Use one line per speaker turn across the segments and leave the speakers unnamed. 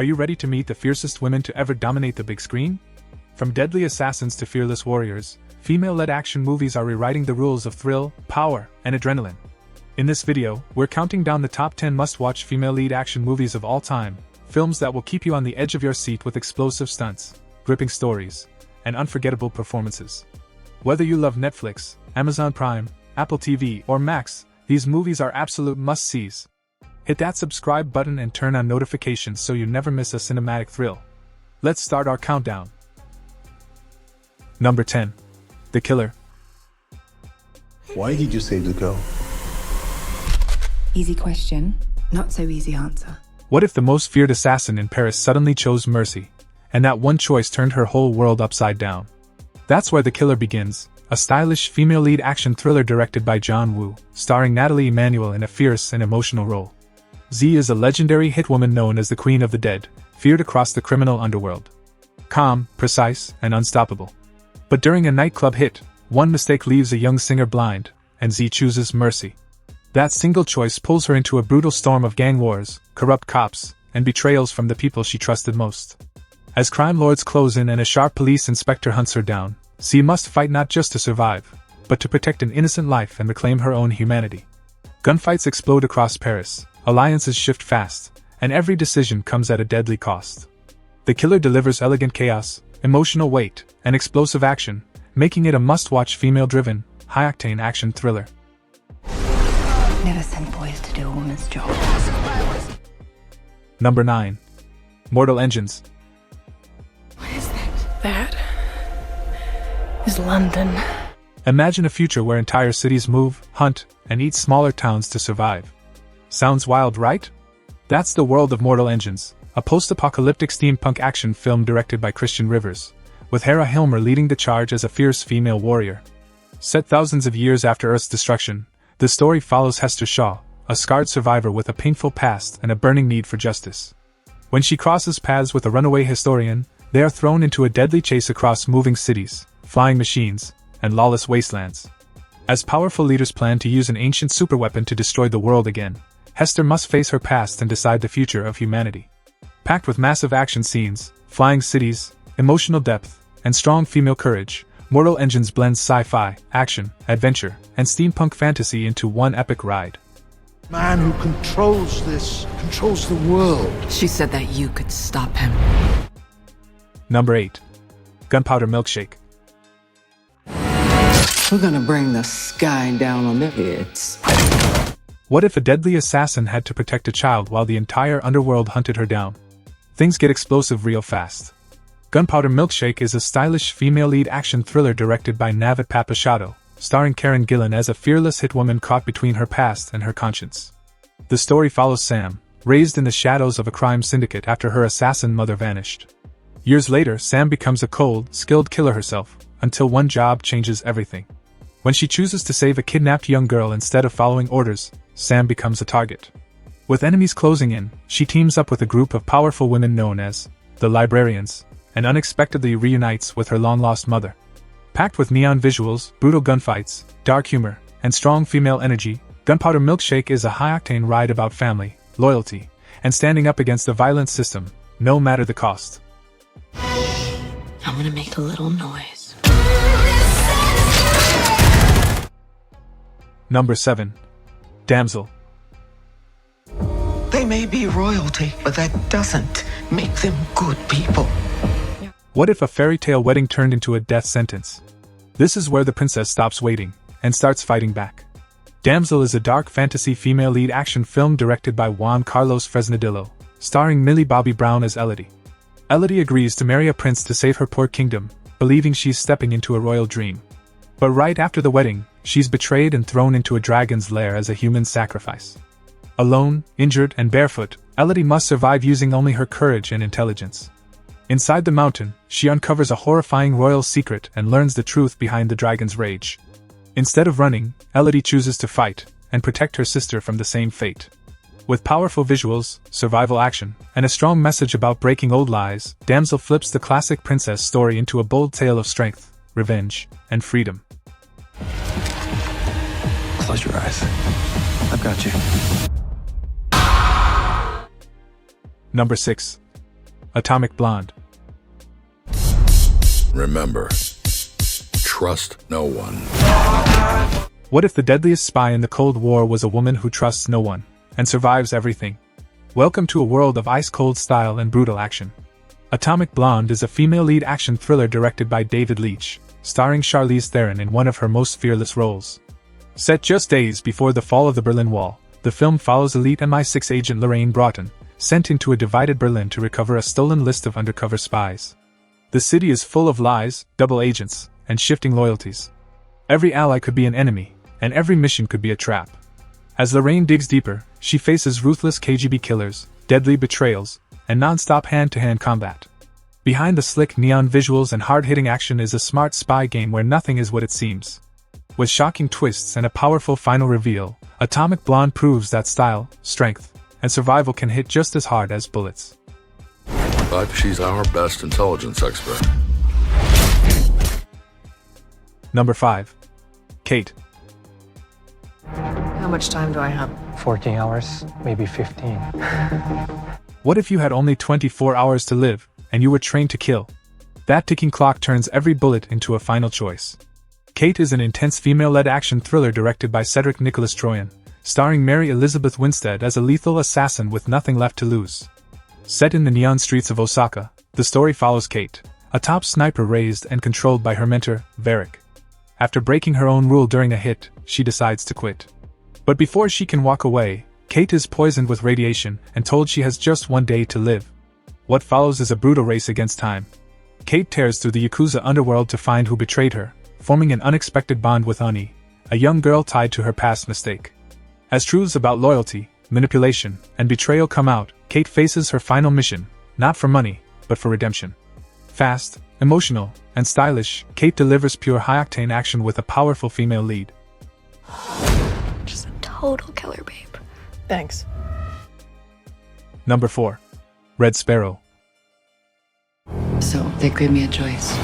Are you ready to meet the fiercest women to ever dominate the big screen? From deadly assassins to fearless warriors, female-led action movies are rewriting the rules of thrill, power, and adrenaline. In this video, we're counting down the top 10 must-watch female-lead action movies of all time, films that will keep you on the edge of your seat with explosive stunts, gripping stories, and unforgettable performances. Whether you love Netflix, Amazon Prime, Apple TV, or Max, these movies are absolute must-sees. Hit that subscribe button and turn on notifications so you never miss a cinematic thrill. Let's start our countdown. Number 10. The Killer.
Why did you say to go?
Easy question, not so easy answer.
What if the most feared assassin in Paris suddenly chose mercy, and that one choice turned her whole world upside down? That's where The Killer begins, a stylish female lead action thriller directed by John Woo, starring Natalie Emmanuel in a fierce and emotional role. Z is a legendary hitwoman known as the Queen of the Dead, feared across the criminal underworld. Calm, precise, and unstoppable. But during a nightclub hit, one mistake leaves a young singer blind, and Z chooses mercy. That single choice pulls her into a brutal storm of gang wars, corrupt cops, and betrayals from the people she trusted most. As crime lords close in and a sharp police inspector hunts her down, Z must fight not just to survive, but to protect an innocent life and reclaim her own humanity. Gunfights explode across Paris, alliances shift fast, and every decision comes at a deadly cost. The Killer delivers elegant chaos, emotional weight, and explosive action, making it a must-watch female-driven, high-octane action thriller.
Never send boys to do a woman's job.
Number 9. Mortal Engines.
What is that? That is London.
Imagine a future where entire cities move, hunt, and eat smaller towns to survive. Sounds wild, right? That's the world of Mortal Engines, a post-apocalyptic steampunk action film directed by Christian Rivers, with Hera Hilmer leading the charge as a fierce female warrior. Set thousands of years after Earth's destruction, the story follows Hester Shaw, a scarred survivor with a painful past and a burning need for justice. When she crosses paths with a runaway historian, they are thrown into a deadly chase across moving cities, flying machines, and lawless wastelands. As powerful leaders plan to use an ancient superweapon to destroy the world again, Hester must face her past and decide the future of humanity. Packed with massive action scenes, flying cities, emotional depth, and strong female courage, Mortal Engines blends sci-fi, action, adventure, and steampunk fantasy into one epic ride.
Man who controls this, controls the world.
She said that you could stop him.
Number 8. Gunpowder Milkshake.
We're gonna bring the sky down on their heads.
What if a deadly assassin had to protect a child while the entire underworld hunted her down? Things get explosive real fast. Gunpowder Milkshake is a stylish female lead action thriller directed by Navid Papachado, starring Karen Gillan as a fearless hitwoman caught between her past and her conscience. The story follows Sam, raised in the shadows of a crime syndicate after her assassin mother vanished. Years later, Sam becomes a cold, skilled killer herself, until one job changes everything. When she chooses to save a kidnapped young girl instead of following orders, Sam becomes a target. With enemies closing in, she teams up with a group of powerful women known as the Librarians, and unexpectedly reunites with her long-lost mother. Packed with neon visuals, brutal gunfights, dark humor, and strong female energy, Gunpowder Milkshake is a high-octane ride about family, loyalty, and standing up against the violent system, no matter the cost.
I'm gonna make a little noise.
Number 7. Damsel.
They may be royalty, but that doesn't make them good people.
What if a fairy tale wedding turned into a death sentence? This is where the princess stops waiting and starts fighting back. Damsel is a dark fantasy female lead action film directed by Juan Carlos Fresnadillo, starring Millie Bobby Brown as Elodie. Elodie agrees to marry a prince to save her poor kingdom, believing she's stepping into a royal dream. But right after the wedding, she's betrayed and thrown into a dragon's lair as a human sacrifice. Alone, injured, and barefoot, Elodie must survive using only her courage and intelligence. Inside the mountain, she uncovers a horrifying royal secret and learns the truth behind the dragon's rage. Instead of running, Elodie chooses to fight and protect her sister from the same fate. With powerful visuals, survival action, and a strong message about breaking old lies, Damsel flips the classic princess story into a bold tale of strength, revenge, and freedom.
Close your eyes. I've got you.
Number 6. Atomic Blonde.
Remember, trust no one.
What if the deadliest spy in the Cold War was a woman who trusts no one and survives everything? Welcome to a world of ice-cold style and brutal action. Atomic Blonde is a female lead action thriller directed by David Leitch, starring Charlize Theron in one of her most fearless roles. Set just days before the fall of the Berlin Wall, the film follows elite MI6 agent Lorraine Broughton, sent into a divided Berlin to recover a stolen list of undercover spies. The city is full of lies, double agents, and shifting loyalties. Every ally could be an enemy, and every mission could be a trap. As Lorraine digs deeper, she faces ruthless KGB killers, deadly betrayals, and non-stop hand-to-hand combat. Behind the slick neon visuals and hard-hitting action is a smart spy game where nothing is what it seems. With shocking twists and a powerful final reveal, Atomic Blonde proves that style, strength, and survival can hit just as hard as bullets.
But she's our best intelligence expert.
Number 5. Kate.
How much time do I have?
14 hours, maybe 15.
What if you had only 24 hours to live, and you were trained to kill? That ticking clock turns every bullet into a final choice. Kate is an intense female-led action thriller directed by Cedric Nicholas Troyan, starring Mary Elizabeth Winstead as a lethal assassin with nothing left to lose. Set in the neon streets of Osaka, the story follows Kate, a top sniper raised and controlled by her mentor, Varric. After breaking her own rule during a hit, she decides to quit. But before she can walk away, Kate is poisoned with radiation and told she has just one day to live. What follows is a brutal race against time. Kate tears through the Yakuza underworld to find who betrayed her, forming an unexpected bond with Ani, a young girl tied to her past mistake. As truths about loyalty, manipulation, and betrayal come out, Kate faces her final mission, not for money, but for redemption. Fast, emotional, and stylish, Kate delivers pure high-octane action with a powerful female lead.
Just a total killer, babe.
Thanks.
Number 4. Red Sparrow.
So they gave me a choice.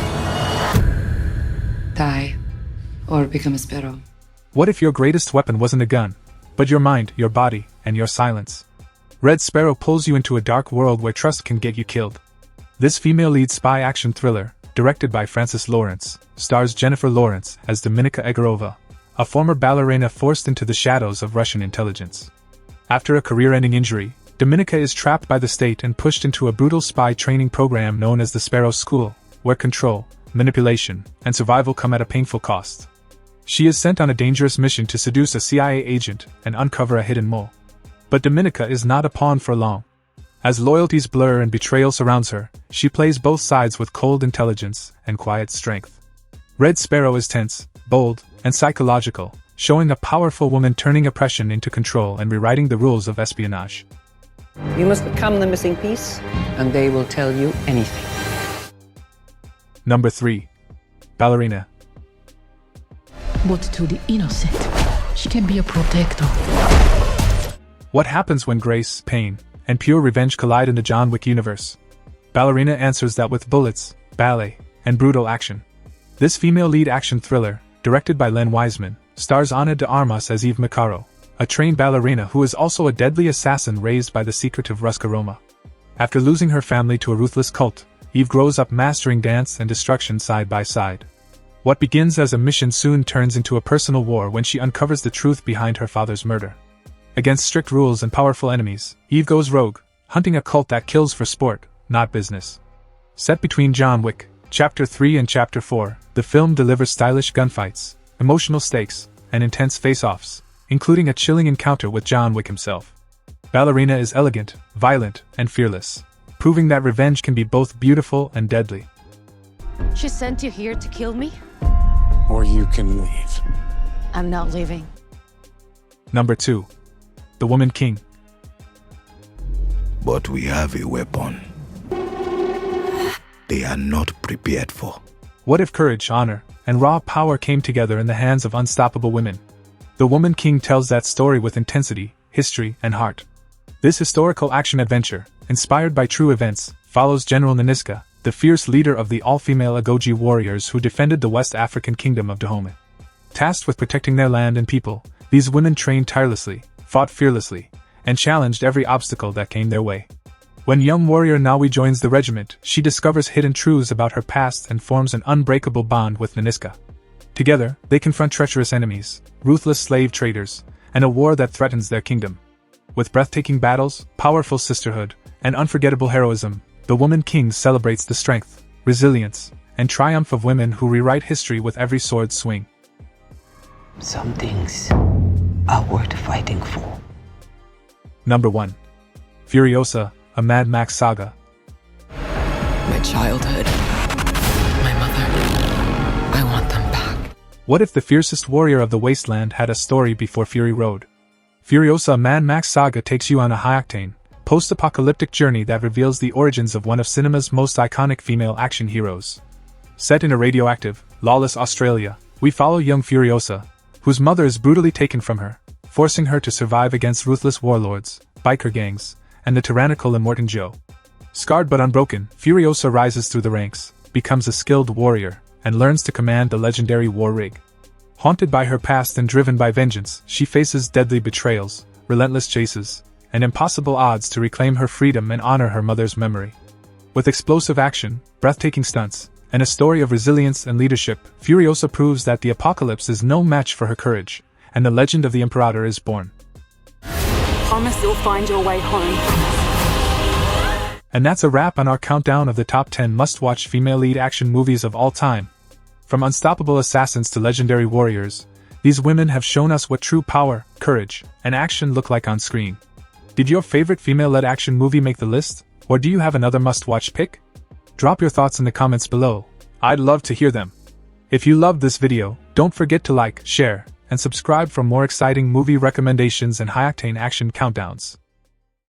Die or become a sparrow.
What if your greatest weapon wasn't a gun, but your mind, your body, and your silence? Red Sparrow pulls you into a dark world where trust can get you killed. This female lead spy action thriller, directed by Francis Lawrence, stars Jennifer Lawrence as Dominika Egorova, a former ballerina forced into the shadows of Russian intelligence. After a career-ending injury, Dominika is trapped by the state and pushed into a brutal spy training program known as the Sparrow School, where control, manipulation, and survival come at a painful cost. She is sent on a dangerous mission to seduce a CIA agent and uncover a hidden mole. But Dominika is not a pawn for long. As loyalties blur and betrayal surrounds her, she plays both sides with cold intelligence and quiet strength. Red Sparrow is tense, bold, and psychological, showing a powerful woman turning oppression into control and rewriting the rules of espionage.
You must become the missing piece, and they will tell you anything.
Number 3. Ballerina.
But to the innocent, she can be a protector.
What happens when grace, pain, and pure revenge collide in the John Wick universe? Ballerina answers that with bullets, ballet, and brutal action. This female lead action thriller, directed by Len Wiseman, stars Ana de Armas as Eve Macaro, a trained ballerina who is also a deadly assassin raised by the secretive Ruska Roma. After losing her family to a ruthless cult, Eve grows up mastering dance and destruction side by side. What begins as a mission soon turns into a personal war when she uncovers the truth behind her father's murder. Against strict rules and powerful enemies, Eve goes rogue, hunting a cult that kills for sport, not business. Set between John Wick, Chapter 3 and Chapter 4, the film delivers stylish gunfights, emotional stakes, and intense face-offs, including a chilling encounter with John Wick himself. Ballerina is elegant, violent, and fearless, proving that revenge can be both beautiful and deadly.
She sent you here to kill me?
Or you can leave.
I'm not leaving.
Number 2. The Woman King.
But we have a weapon they are not prepared for.
What if courage, honor, and raw power came together in the hands of unstoppable women? The Woman King tells that story with intensity, history, and heart. This historical action-adventure, inspired by true events, follows General Naniska, the fierce leader of the all-female Agoji warriors who defended the West African kingdom of Dahomey. Tasked with protecting their land and people, these women trained tirelessly, fought fearlessly, and challenged every obstacle that came their way. When young warrior Nawi joins the regiment, she discovers hidden truths about her past and forms an unbreakable bond with Naniska. Together, they confront treacherous enemies, ruthless slave traders, and a war that threatens their kingdom. With breathtaking battles, powerful sisterhood, and unforgettable heroism, The Woman King celebrates the strength, resilience, and triumph of women who rewrite history with every sword swing.
Some things are worth fighting for.
Number 1. Furiosa, a Mad Max saga.
My childhood. My mother. I want them back.
What if the fiercest warrior of the wasteland had a story before Fury Road? Furiosa, a Mad Max saga takes you on a high-octane, post-apocalyptic journey that reveals the origins of one of cinema's most iconic female action heroes. Set in a radioactive, lawless Australia, we follow young Furiosa, whose mother is brutally taken from her, forcing her to survive against ruthless warlords, biker gangs, and the tyrannical Immortan Joe. Scarred but unbroken, Furiosa rises through the ranks, becomes a skilled warrior, and learns to command the legendary war rig. Haunted by her past and driven by vengeance, she faces deadly betrayals, relentless chases, and impossible odds to reclaim her freedom and honor her mother's memory. With explosive action, breathtaking stunts, and a story of resilience and leadership, Furiosa proves that the apocalypse is no match for her courage, and the legend of the Imperator is born.
Promise you'll find your way home.
And that's a wrap on our countdown of the top 10 must-watch female lead action movies of all time. From unstoppable assassins to legendary warriors, these women have shown us what true power, courage, and action look like on screen. Did your favorite female-led action movie make the list, or do you have another must-watch pick? Drop your thoughts in the comments below. I'd love to hear them. If you loved this video, don't forget to like, share, and subscribe for more exciting movie recommendations and high-octane action countdowns.